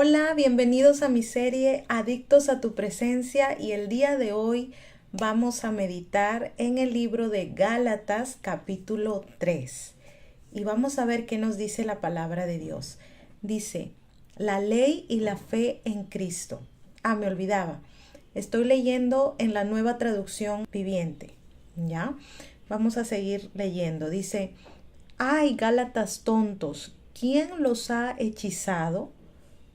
Hola, bienvenidos a mi serie Adictos a tu presencia y el día de hoy vamos a meditar en el libro de Gálatas capítulo 3 y vamos a ver qué nos dice la palabra de Dios. Dice, la ley y la fe en Cristo. Me olvidaba. Estoy leyendo en la Nueva Traducción Viviente. ¿Ya? Vamos a seguir leyendo. Dice, ¡ay, Gálatas tontos! ¿Quién los ha hechizado?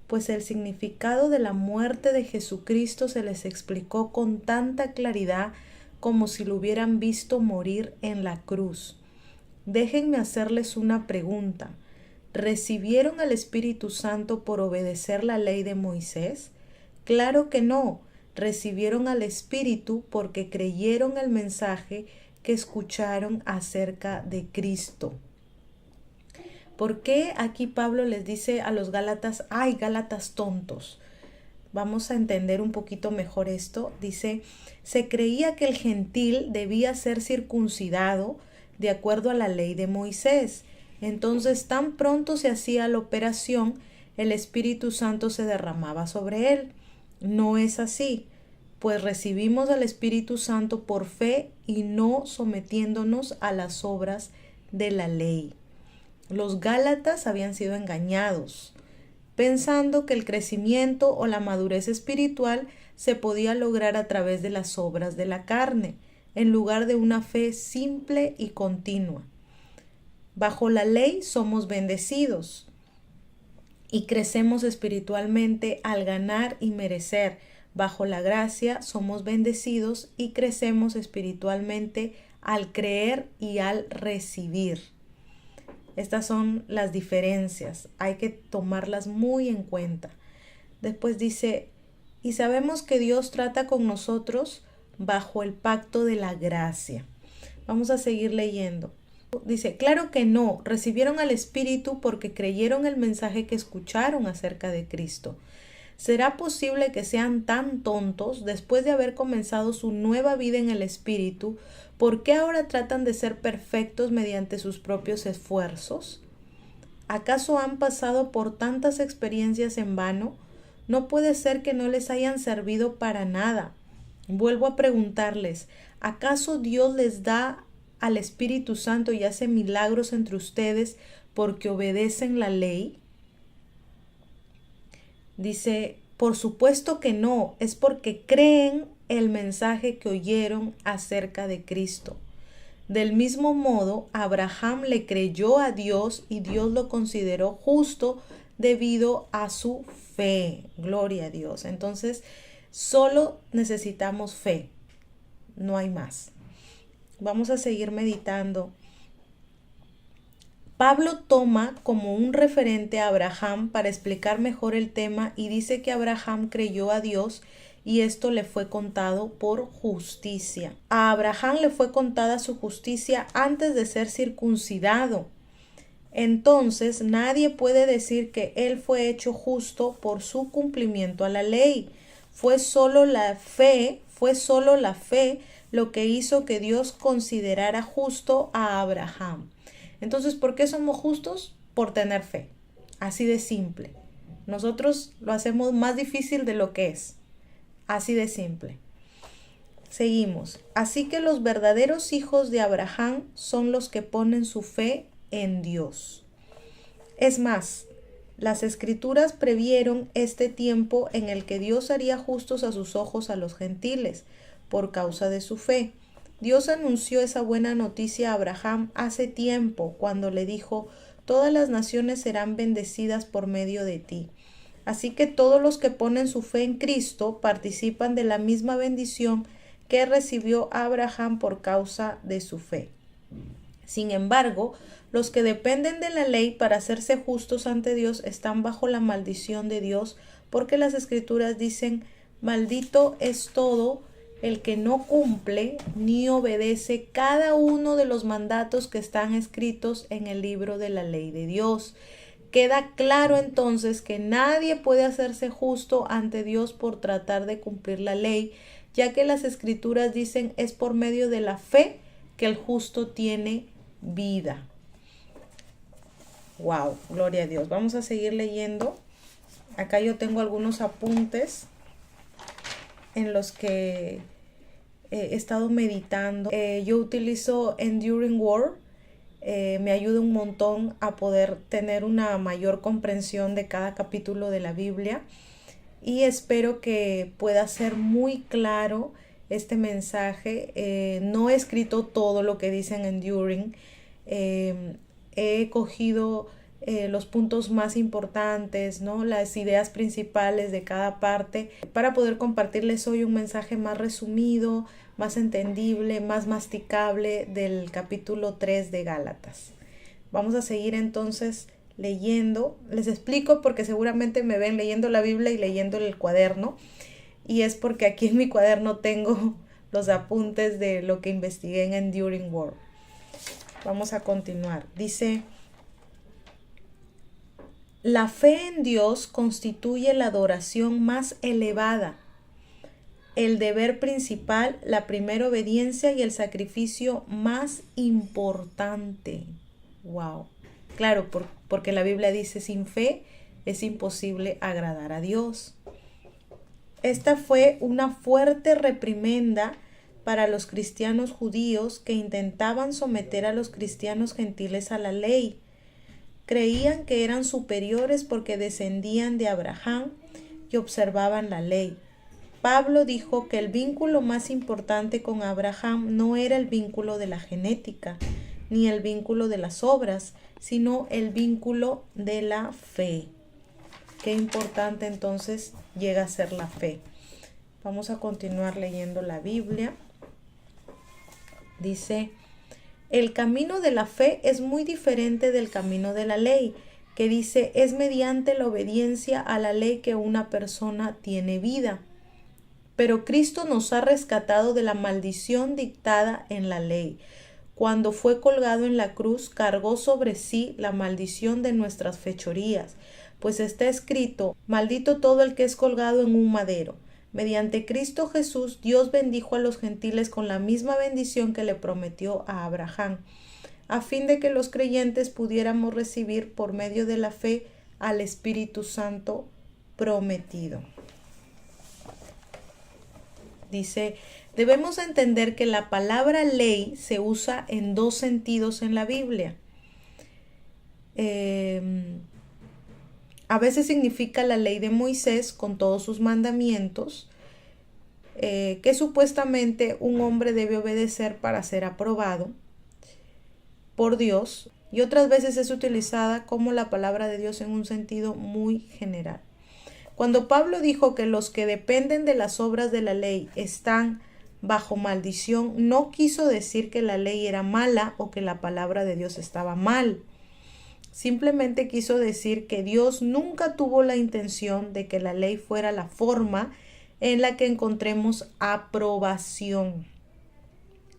Pues el significado de la muerte de Jesucristo se les explicó con tanta claridad como si lo hubieran visto morir en la cruz. Déjenme hacerles una pregunta. ¿Recibieron al Espíritu Santo por obedecer la ley de Moisés? Claro que no. Recibieron al Espíritu porque creyeron el mensaje que escucharon acerca de Cristo. ¿Por qué aquí Pablo les dice a los Gálatas, ¡ay, Gálatas tontos! Vamos a entender un poquito mejor esto. Dice, se creía que el gentil debía ser circuncidado de acuerdo a la ley de Moisés. Entonces, tan pronto se hacía la operación, el Espíritu Santo se derramaba sobre él. No es así, pues recibimos al Espíritu Santo por fe y no sometiéndonos a las obras de la ley. Los Gálatas habían sido engañados, pensando que el crecimiento o la madurez espiritual se podía lograr a través de las obras de la carne, en lugar de una fe simple y continua. Bajo la ley somos bendecidos y crecemos espiritualmente al ganar y merecer. Bajo la gracia somos bendecidos y crecemos espiritualmente al creer y al recibir. Estas son las diferencias, hay que tomarlas muy en cuenta. Después dice, y sabemos que Dios trata con nosotros bajo el pacto de la gracia. Vamos a seguir leyendo. Dice, claro que no, recibieron al Espíritu porque creyeron el mensaje que escucharon acerca de Cristo. ¿Será posible que sean tan tontos después de haber comenzado su nueva vida en el Espíritu? ¿Por qué ahora tratan de ser perfectos mediante sus propios esfuerzos? ¿Acaso han pasado por tantas experiencias en vano? No puede ser que no les hayan servido para nada. Vuelvo a preguntarles, ¿acaso Dios les da al Espíritu Santo y hace milagros entre ustedes porque obedecen la ley? Dice, por supuesto que no, es porque creen el mensaje que oyeron acerca de Cristo. Del mismo modo, Abraham le creyó a Dios y Dios lo consideró justo debido a su fe. Gloria a Dios. Entonces, solo necesitamos fe, no hay más. Vamos a seguir meditando. Pablo toma como un referente a Abraham para explicar mejor el tema y dice que Abraham creyó a Dios y esto le fue contado por justicia. A Abraham le fue contada su justicia antes de ser circuncidado. Entonces nadie puede decir que él fue hecho justo por su cumplimiento a la ley. Fue solo la fe lo que hizo que Dios considerara justo a Abraham. Entonces, ¿por qué somos justos? Por tener fe. Así de simple. Nosotros lo hacemos más difícil de lo que es. Así de simple. Seguimos. Así que los verdaderos hijos de Abraham son los que ponen su fe en Dios. Es más, las Escrituras previeron este tiempo en el que Dios haría justos a sus ojos a los gentiles por causa de su fe. Dios anunció esa buena noticia a Abraham hace tiempo cuando le dijo, todas las naciones serán bendecidas por medio de ti. Así que todos los que ponen su fe en Cristo participan de la misma bendición que recibió Abraham por causa de su fe. Sin embargo, los que dependen de la ley para hacerse justos ante Dios están bajo la maldición de Dios, porque las Escrituras dicen, maldito es todo el que no cumple ni obedece cada uno de los mandatos que están escritos en el libro de la ley de Dios. Queda claro entonces que nadie puede hacerse justo ante Dios por tratar de cumplir la ley, ya que las Escrituras dicen es por medio de la fe que el justo tiene vida. Wow, gloria a Dios. Vamos a seguir leyendo. Acá yo tengo algunos apuntes en los que he estado meditando. Yo utilizo Enduring Word. Me ayuda un montón a poder tener una mayor comprensión de cada capítulo de la Biblia, y espero que pueda ser muy claro este mensaje. No he escrito todo lo que dice en Enduring. He cogido los puntos más importantes, ¿no? Las ideas principales de cada parte, para poder compartirles hoy un mensaje más resumido, más entendible, más masticable del capítulo 3 de Gálatas. Vamos a seguir entonces leyendo. Les explico porque seguramente me ven leyendo la Biblia y leyendo el cuaderno, y es porque aquí en mi cuaderno tengo los apuntes de lo que investigué en Enduring Word. Vamos a continuar. Dice: la fe en Dios constituye la adoración más elevada, el deber principal, la primera obediencia y el sacrificio más importante. Wow. Claro, porque la Biblia dice: sin fe es imposible agradar a Dios. Esta fue una fuerte reprimenda para los cristianos judíos que intentaban someter a los cristianos gentiles a la ley. Creían que eran superiores porque descendían de Abraham y observaban la ley. Pablo dijo que el vínculo más importante con Abraham no era el vínculo de la genética, ni el vínculo de las obras, sino el vínculo de la fe. Qué importante entonces llega a ser la fe. Vamos a continuar leyendo la Biblia. Dice: el camino de la fe es muy diferente del camino de la ley, que dice: es mediante la obediencia a la ley que una persona tiene vida. Pero Cristo nos ha rescatado de la maldición dictada en la ley. Cuando fue colgado en la cruz, cargó sobre sí la maldición de nuestras fechorías, pues está escrito: maldito todo el que es colgado en un madero. Mediante Cristo Jesús, Dios bendijo a los gentiles con la misma bendición que le prometió a Abraham, a fin de que los creyentes pudiéramos recibir por medio de la fe al Espíritu Santo prometido. Dice: debemos entender que la palabra ley se usa en dos sentidos en la Biblia. A veces significa la ley de Moisés con todos sus mandamientos, que supuestamente un hombre debe obedecer para ser aprobado por Dios, y otras veces es utilizada como la palabra de Dios en un sentido muy general. Cuando Pablo dijo que los que dependen de las obras de la ley están bajo maldición, no quiso decir que la ley era mala o que la palabra de Dios estaba mal. Simplemente quiso decir que Dios nunca tuvo la intención de que la ley fuera la forma en la que encontremos aprobación.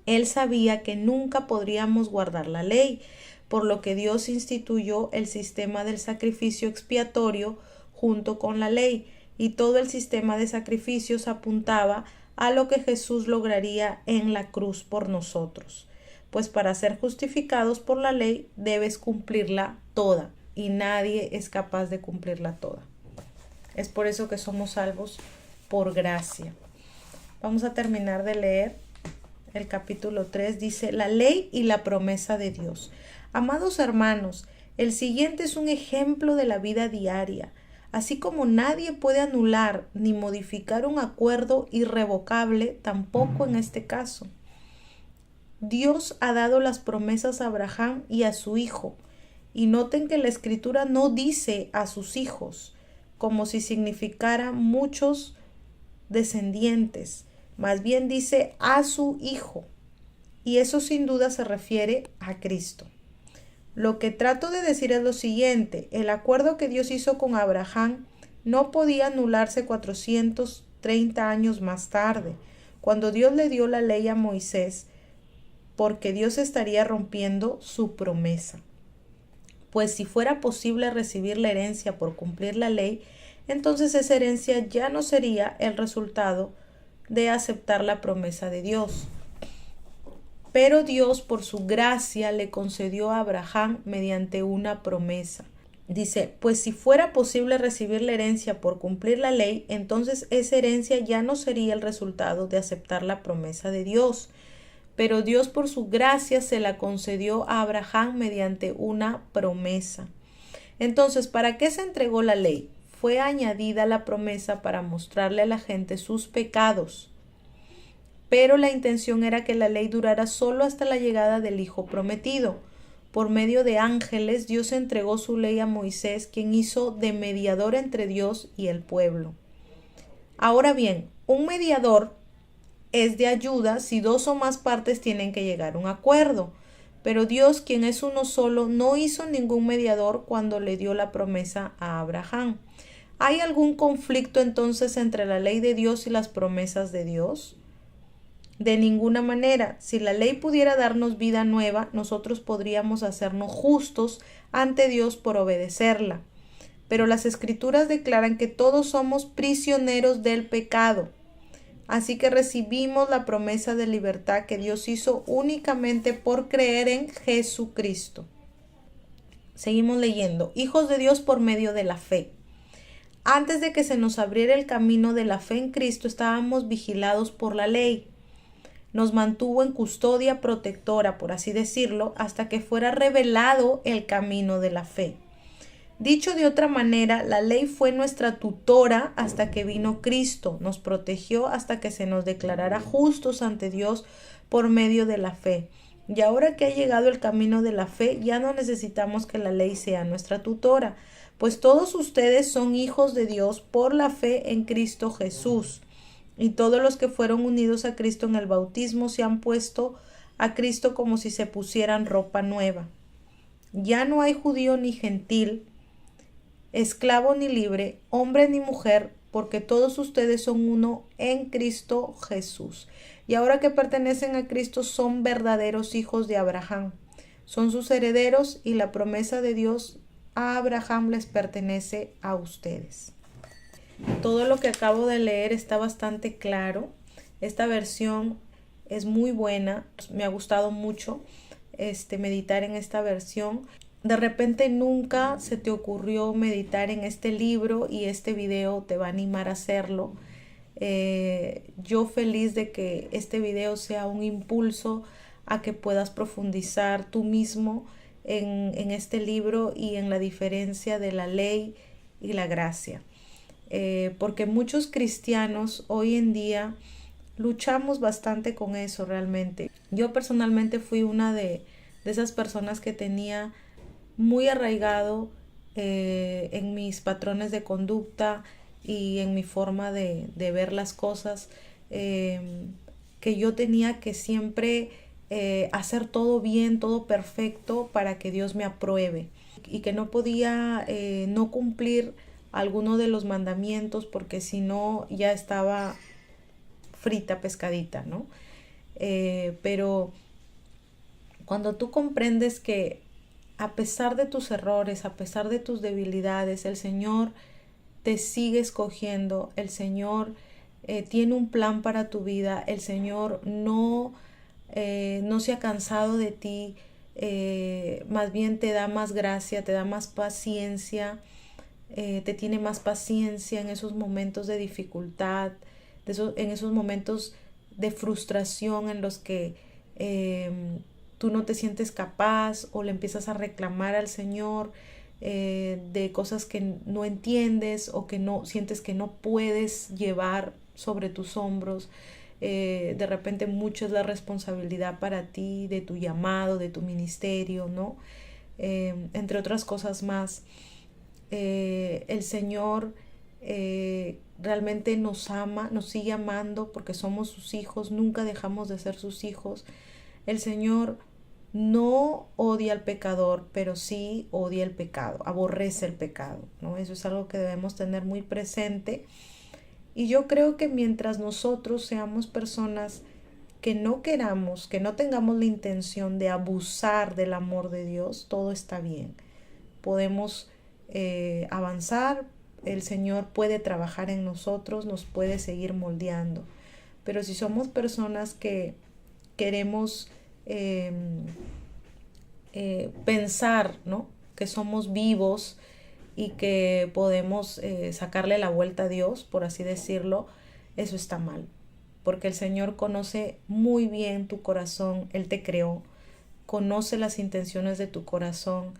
Él sabía que nunca podríamos guardar la ley, por lo que Dios instituyó el sistema del sacrificio expiatorio junto con la ley, y todo el sistema de sacrificios apuntaba a lo que Jesús lograría en la cruz por nosotros. Pues para ser justificados por la ley debes cumplirla toda, y nadie es capaz de cumplirla toda. Es por eso que somos salvos por gracia. Vamos a terminar de leer el capítulo 3. Dice: la ley y la promesa de Dios. Amados hermanos, el siguiente es un ejemplo de la vida diaria. Así como nadie puede anular ni modificar un acuerdo irrevocable, tampoco en este caso. Dios ha dado las promesas a Abraham y a su hijo. Y noten que la escritura no dice a sus hijos, como si significara muchos descendientes. Más bien dice a su hijo. Y eso sin duda se refiere a Cristo. Lo que trato de decir es lo siguiente: el acuerdo que Dios hizo con Abraham no podía anularse 430 años más tarde, cuando Dios le dio la ley a Moisés, porque Dios estaría rompiendo su promesa. Pues si fuera posible recibir la herencia por cumplir la ley, entonces esa herencia ya no sería el resultado de aceptar la promesa de Dios. Pero Dios, por su gracia, le concedió a Abraham mediante una promesa. Dice, pues si fuera posible recibir la herencia por cumplir la ley, entonces esa herencia ya no sería el resultado de aceptar la promesa de Dios. Pero Dios por su gracia se la concedió a Abraham mediante una promesa. Entonces, ¿para qué se entregó la ley? Fue añadida la promesa para mostrarle a la gente sus pecados. Pero la intención era que la ley durara solo hasta la llegada del Hijo prometido. Por medio de ángeles, Dios entregó su ley a Moisés, quien hizo de mediador entre Dios y el pueblo. Ahora bien, un mediador es de ayuda si dos o más partes tienen que llegar a un acuerdo. Pero Dios, quien es uno solo, no hizo ningún mediador cuando le dio la promesa a Abraham. ¿Hay algún conflicto entonces entre la ley de Dios y las promesas de Dios? De ninguna manera. Si la ley pudiera darnos vida nueva, nosotros podríamos hacernos justos ante Dios por obedecerla. Pero las Escrituras declaran que todos somos prisioneros del pecado. Así que recibimos la promesa de libertad que Dios hizo únicamente por creer en Jesucristo. Seguimos leyendo. Hijos de Dios por medio de la fe. Antes de que se nos abriera el camino de la fe en Cristo, estábamos vigilados por la ley. Nos mantuvo en custodia protectora, por así decirlo, hasta que fuera revelado el camino de la fe. Dicho de otra manera, la ley fue nuestra tutora hasta que vino Cristo, nos protegió hasta que se nos declarara justos ante Dios por medio de la fe. Y ahora que ha llegado el camino de la fe, ya no necesitamos que la ley sea nuestra tutora, pues todos ustedes son hijos de Dios por la fe en Cristo Jesús. Y todos los que fueron unidos a Cristo en el bautismo se han puesto a Cristo como si se pusieran ropa nueva. Ya no hay judío ni gentil, esclavo ni libre, hombre ni mujer, porque todos ustedes son uno en Cristo Jesús. Y ahora que pertenecen a Cristo son verdaderos hijos de Abraham. Son sus herederos y la promesa de Dios a Abraham les pertenece a ustedes. Todo lo que acabo de leer está bastante claro. Esta versión es muy buena. Me ha gustado mucho meditar en esta versión. De repente nunca se te ocurrió meditar en este libro y este video te va a animar a hacerlo. Yo feliz de que este video sea un impulso a que puedas profundizar tú mismo en este libro y en la diferencia de la ley y la gracia. Porque muchos cristianos hoy en día luchamos bastante con eso realmente. Yo personalmente fui una de esas personas que tenía muy arraigado en mis patrones de conducta y en mi forma de ver las cosas, que yo tenía que siempre hacer todo bien, todo perfecto para que Dios me apruebe y que no podía no cumplir alguno de los mandamientos porque si no ya estaba frita, pescadita, ¿no? Pero cuando tú comprendes que a pesar de tus errores, a pesar de tus debilidades, el Señor te sigue escogiendo, el Señor tiene un plan para tu vida, el Señor no se ha cansado de ti, más bien te da más gracia, te da más paciencia, te tiene más paciencia en esos momentos de dificultad, en esos momentos de frustración en los que tú no te sientes capaz o le empiezas a reclamar al Señor de cosas que no entiendes o que no sientes que no puedes llevar sobre tus hombros. De repente mucho es la responsabilidad para ti de tu llamado, de tu ministerio, ¿no? Entre otras cosas más. El Señor realmente nos ama, nos sigue amando porque somos sus hijos, nunca dejamos de ser sus hijos. El Señor no odia al pecador, pero sí odia el pecado, aborrece el pecado, ¿no? Eso es algo que debemos tener muy presente. Y yo creo que mientras nosotros seamos personas que no queramos, que no tengamos la intención de abusar del amor de Dios, todo está bien. Podemos avanzar, el Señor puede trabajar en nosotros, nos puede seguir moldeando. Pero si somos personas que queremos pensar, ¿no?, que somos vivos y que podemos sacarle la vuelta a Dios, por así decirlo, eso está mal. Porque el Señor conoce muy bien tu corazón, Él te creó, conoce las intenciones de tu corazón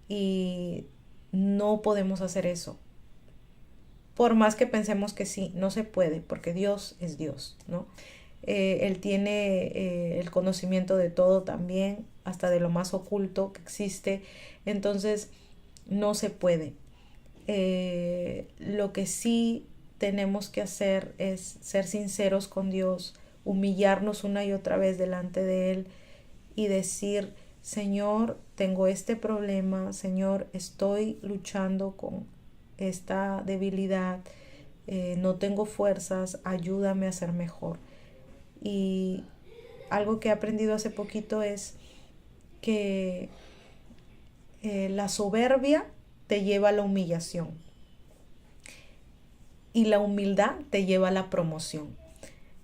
y no podemos hacer eso. Por más que pensemos que sí, no se puede, porque Dios es Dios, ¿no? Él tiene el conocimiento de todo también, hasta de lo más oculto que existe. Entonces, no se puede. Lo que sí tenemos que hacer es ser sinceros con Dios, humillarnos una y otra vez delante de Él y decir, Señor, tengo este problema, Señor, estoy luchando con esta debilidad, no tengo fuerzas, ayúdame a ser mejor. Y algo que he aprendido hace poquito es que la soberbia te lleva a la humillación y la humildad te lleva a la promoción.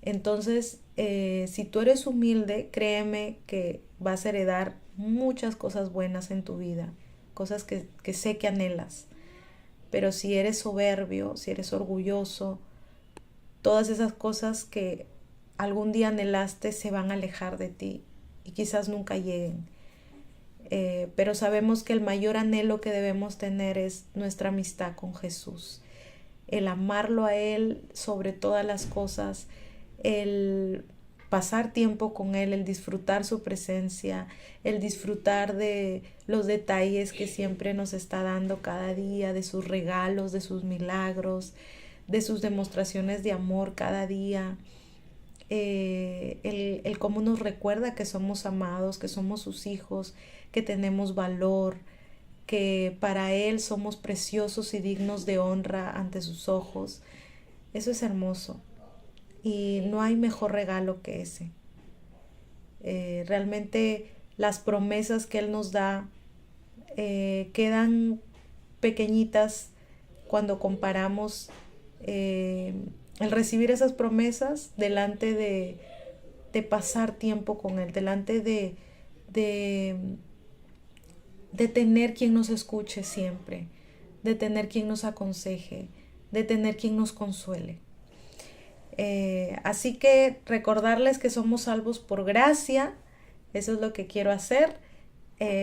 Entonces, si tú eres humilde, créeme que vas a heredar muchas cosas buenas en tu vida, cosas que sé que anhelas. Pero si eres soberbio, si eres orgulloso, todas esas cosas que algún día anhelaste se van a alejar de ti y quizás nunca lleguen. Pero sabemos que el mayor anhelo que debemos tener es nuestra amistad con Jesús. El amarlo a Él sobre todas las cosas, el pasar tiempo con Él, el disfrutar su presencia, el disfrutar de los detalles que siempre nos está dando cada día, de sus regalos, de sus milagros, de sus demostraciones de amor cada día. El cómo nos recuerda que somos amados, que somos sus hijos, que tenemos valor, que para Él somos preciosos y dignos de honra ante sus ojos. Eso es hermoso y no hay mejor regalo que ese. Realmente las promesas que Él nos da quedan pequeñitas cuando comparamos el recibir esas promesas delante de pasar tiempo con Él, delante de tener quien nos escuche siempre, de tener quien nos aconseje, de tener quien nos consuele. Así que recordarles que somos salvos por gracia, eso es lo que quiero hacer,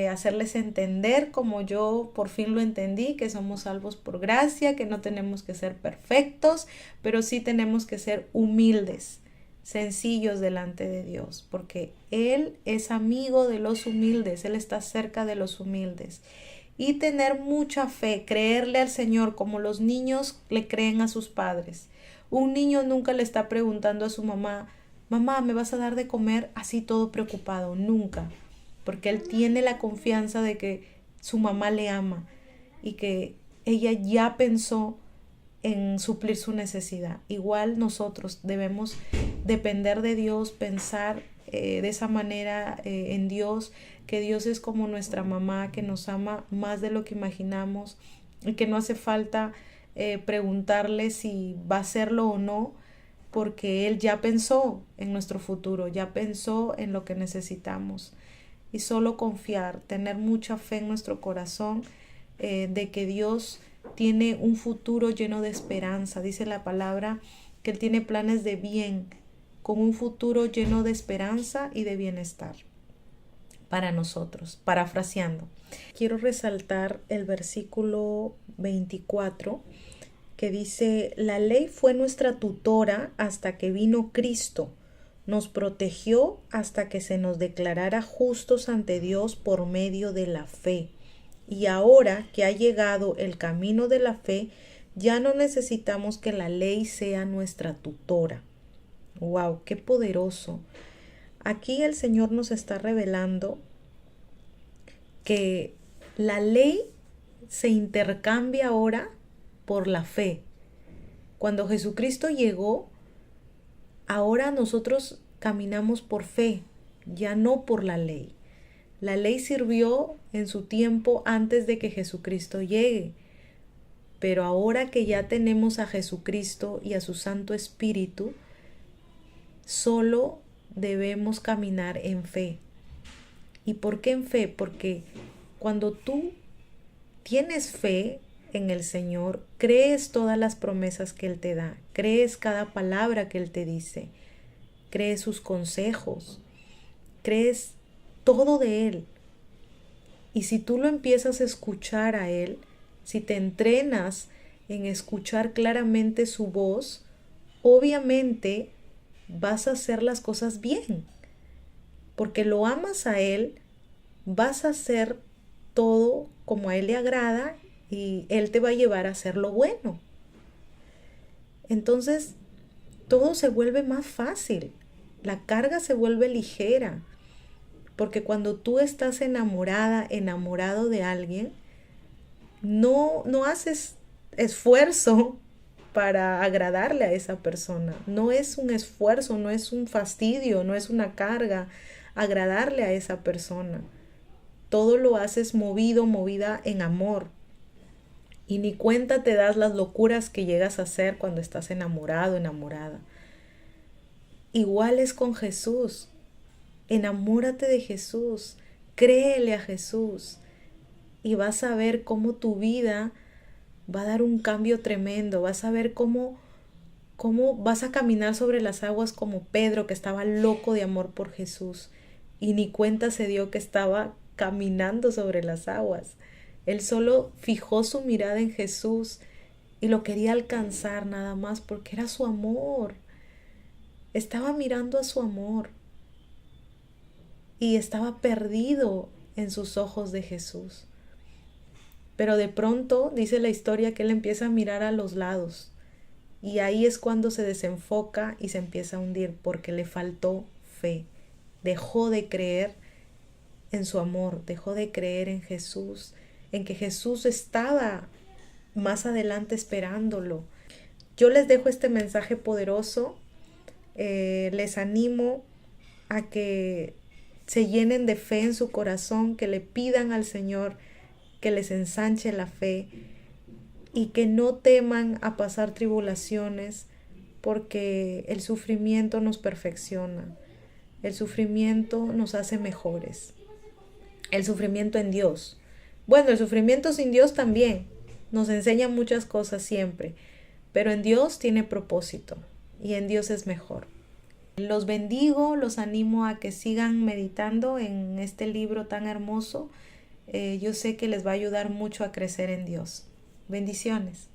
hacerles entender como yo por fin lo entendí, que somos salvos por gracia, que no tenemos que ser perfectos, pero sí tenemos que ser humildes, sencillos delante de Dios, porque Él es amigo de los humildes, Él está cerca de los humildes. Y tener mucha fe, creerle al Señor como los niños le creen a sus padres. Un niño nunca le está preguntando a su mamá, mamá, ¿me vas a dar de comer? Así todo preocupado, nunca. Porque él tiene la confianza de que su mamá le ama y que ella ya pensó en suplir su necesidad. Igual nosotros debemos depender de Dios, pensar de esa manera en Dios, que Dios es como nuestra mamá, que nos ama más de lo que imaginamos y que no hace falta preguntarle si va a hacerlo o no, porque Él ya pensó en nuestro futuro, ya pensó en lo que necesitamos. Y solo confiar, tener mucha fe en nuestro corazón de que Dios tiene un futuro lleno de esperanza. Dice la palabra que Él tiene planes de bien, con un futuro lleno de esperanza y de bienestar para nosotros. Parafraseando, quiero resaltar el versículo 24 que dice, la ley fue nuestra tutora hasta que vino Cristo. Nos protegió hasta que se nos declarara justos ante Dios por medio de la fe. Y ahora que ha llegado el camino de la fe, ya no necesitamos que la ley sea nuestra tutora. ¡Wow! ¡Qué poderoso! Aquí el Señor nos está revelando que la ley se intercambia ahora por la fe. Cuando Jesucristo llegó, ahora nosotros caminamos por fe, ya no por la ley. La ley sirvió en su tiempo antes de que Jesucristo llegue, pero ahora que ya tenemos a Jesucristo y a su Santo Espíritu, solo debemos caminar en fe. ¿Y por qué en fe? Porque cuando tú tienes fe, en el Señor, crees todas las promesas que Él te da, crees cada palabra que Él te dice, crees sus consejos, crees todo de Él. Y si tú lo empiezas a escuchar a Él, si te entrenas en escuchar claramente su voz, obviamente vas a hacer las cosas bien. Porque lo amas a Él, vas a hacer todo como a Él le agrada y Él te va a llevar a hacer lo bueno. Entonces, todo se vuelve más fácil, la carga se vuelve ligera, porque cuando tú estás enamorada, enamorado de alguien, no haces esfuerzo para agradarle a esa persona. No es un esfuerzo, no es un fastidio, no es una carga agradarle a esa persona. Todo lo haces movido, movida en amor. Y ni cuenta te das las locuras que llegas a hacer cuando estás enamorado, enamorada. Igual es con Jesús. Enamórate de Jesús. Créele a Jesús. Y vas a ver cómo tu vida va a dar un cambio tremendo. Vas a ver cómo vas a caminar sobre las aguas como Pedro, que estaba loco de amor por Jesús. Y ni cuenta se dio que estaba caminando sobre las aguas. Él solo fijó su mirada en Jesús y lo quería alcanzar nada más porque era su amor. Estaba mirando a su amor y estaba perdido en sus ojos de Jesús. Pero de pronto dice la historia que él empieza a mirar a los lados y ahí es cuando se desenfoca y se empieza a hundir porque le faltó fe. Dejó de creer en su amor, dejó de creer en Jesús, en que Jesús estaba más adelante esperándolo. Yo les dejo este mensaje poderoso, les animo a que se llenen de fe en su corazón, que le pidan al Señor que les ensanche la fe y que no teman a pasar tribulaciones, porque el sufrimiento nos perfecciona, el sufrimiento nos hace mejores, el sufrimiento en Dios. Bueno, el sufrimiento sin Dios también nos enseña muchas cosas siempre, pero en Dios tiene propósito y en Dios es mejor. Los bendigo, los animo a que sigan meditando en este libro tan hermoso. Yo sé que les va a ayudar mucho a crecer en Dios. Bendiciones.